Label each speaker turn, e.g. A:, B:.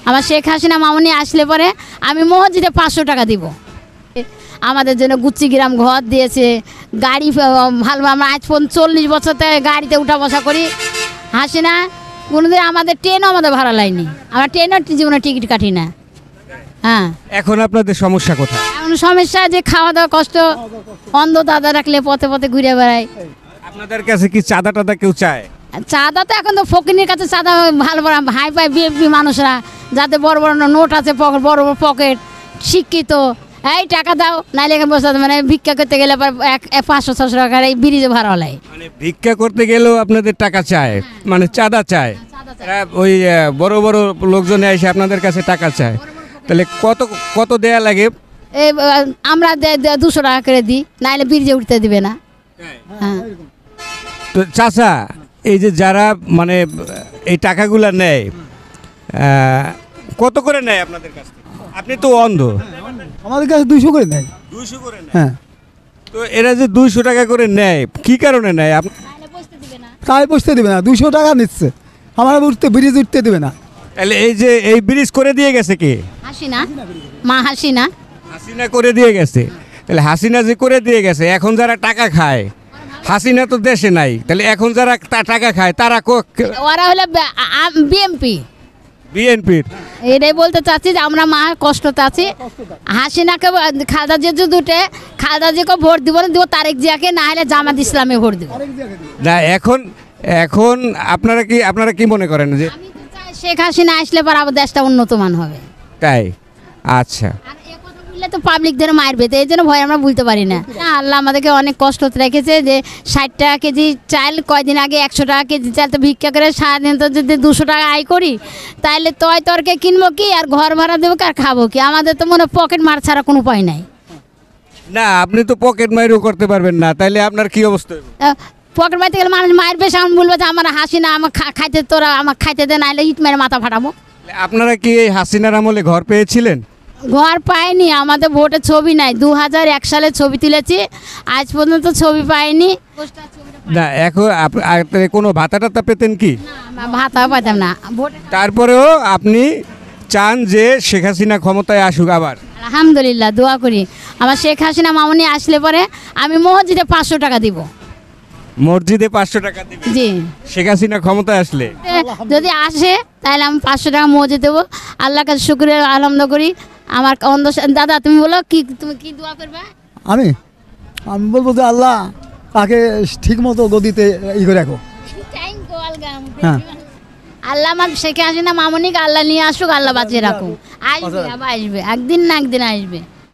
A: আমার শেখ হাসিনা মামুনি আসলে পরে আমি মসজিদে 500 টাকা দিব। আমাদের জন্য গুচ্ছিগ্রাম ঘর দিয়েছে, গাড়ি ভালো। আমরা আজ পর্যন্ত 40 বছর থেকে গাড়িতে উঠা বসা করি। হাসিনা কোনোদিন আমাদের ট্রেনও আমাদের ভাড়া লাইনি, আমরা ট্রেনের জীবনে টিকিট কাটি না। হ্যাঁ,
B: এখন আপনাদের সমস্যা কোথায়?
A: এমন সমস্যা যে খাওয়া দাওয়া কষ্ট, অন্ধ দাদা রাখলে পথে পথে ঘুরে বেড়ায়।
B: আপনাদের কাছে কি চাঁদা টাদা কেউ চায়?
A: চাঁদা তো এখন তো ফকিনের কাছে চাঁদা ভালো বড় হাই ফাই বিএপি মানুষরা, যাদের বড় বড় নোট আছে, বড় বড় পকেট, শিক্ষিত, এই টাকা দাও, নাইলে এখানে বসে মানে ভিক্ষা করতে গেলে 500-600 টাকার এই ব্রিজে ভাড়া লাই।
B: মানে ভিক্ষা করতে গেলেও আপনাদের টাকা চায়, মানে চাঁদা চায়। ওই বড় বড় লোকজনে এসে আপনাদের কাছে টাকা চায়, তাহলে কত কত দেয়া লাগে?
A: এই আমরা 200 টাকা করে দিই, নাইলে ব্রিজে উঠতে দিবে না। হ্যাঁ,
B: তো চাচা, এই যে যারা মানে এই টাকাগুলা নেয়, কত করে নেয় আপনাদের কাছ থেকে? আপনি তো অন্ধ।
C: আমাদের কাছে 200 করে নেয়।
B: 200 করে নেয়?
C: হ্যাঁ।
B: তো এরা যে 200 টাকা করে নেয়, কি কারণে নেয়?
C: তাই বসতে দেবে না, 200 টাকা নিচ্ছে, আমার উঠতে ব্রিজ উঠতে দেবে না।
B: তাহলে এই যে এই ব্রিজ করে দিয়ে গেছে কে?
A: হাসিনা, মা হাসিনা।
B: হাসিনা করে দিয়ে গেছে। তাহলে হাসিনা যে করে দিয়ে গেছে, এখন যারা টাকা খায়, হাসিনা তো দেশে নাই, তাহলে এখন যারা টাকা খায় তারা
A: ওরা হলো বিএমপি,
B: বিএনপির।
A: এটাই বলতে চাচ্ছি যে আমরা মা কষ্টতে আছি। হাসিনাকে খালেদা জিয়া যদি উঠে, খালেদা জিয়াকে ভোট দিব না, দিব তারেক জিয়াকে, না হলে জামাত ইসলামে ভোট দিব।
B: না, এখন এখন আপনারা কি মনে করেন যে
A: আমি তো চাই শেখ হাসিনা আসলে পর আবার দেশটা উন্নতমান হবে।
B: তাই? আচ্ছা,
A: আর এ কথা বললে তো পাবলিকদের মারবে, তো এই জন্য ভয় আমরা বুঝতে পারি না। আল্লাহ আমাদেরকে অনেক কষ্ট রেখেছে যে 60 টাকা কেজি চাল, কয়দিন আগে 100 টাকা কেজি চাল, তো ভিক্ষা করে সারাদিন তো যদি 200 টাকা আয় করি, তাহলে তরকে কিনবো কি, আর ঘর ভাড়া দেবো কি, আর খাবো কি? আমাদের তো মনে পকেট মার ছাড়া কোনো উপায় নাই।
B: না, আপনি তো পকেট মাইরও করতে পারবেন না, তাইলে আপনার কি অবস্থা হবে?
A: পকেট মারতে গেলে মানুষ মারবে, সামনে বলবে যে আমার হাসিনা আমার খাইতে, তোরা আমার খাইতে দে, নাহলে ইট মেরে মাথা ফাটাবো।
B: আপনারা কি এই হাসিনার আমলে ঘর পেয়েছিলেন?
A: ঘর পাইনি, আমাদের ভোটের ছবি নাই। 2001 সালে ছবি তুলেছি, আজ পর্যন্ত ছবি পাইনি।
B: না, এখন কোনো ভাতা টাতা পেতেন কি?
A: ভাতা পাইতাম না।
B: তারপরেও আপনি চান যে শেখ হাসিনা ক্ষমতায় আসুক আবার?
A: আলহামদুলিল্লাহ, দোয়া করি আমার শেখ হাসিনা মামুনি আসলে পরে আমি মসজিদে 500 টাকা দিব।
B: মসজিদে 500 টাকা দিবেন?
A: জি,
B: শেখ হাসিনা ক্ষমতায় আসলে
A: যদি আসে তাহলে আমি 500 টাকা মসজিদ দেবো। আল্লাহ কাছে শুকরিয়া আলহামদ করি। আমার অন্ধ দাদা, তুমি বলো কি, তুমি কি দোয়া করবে?
C: আমি বলবো যে আল্লাহ তাকে ঠিক মতো গদিতে করে রাখো। হ্যাঁ,
A: আল্লাহ আমার শেখ হাসিনা মামুনিকে আল্লাহ নিয়ে আসুক, আল্লাহ বাঁচিয়ে রাখুক। আসবে, আবার আসবে, একদিন না একদিন আসবে।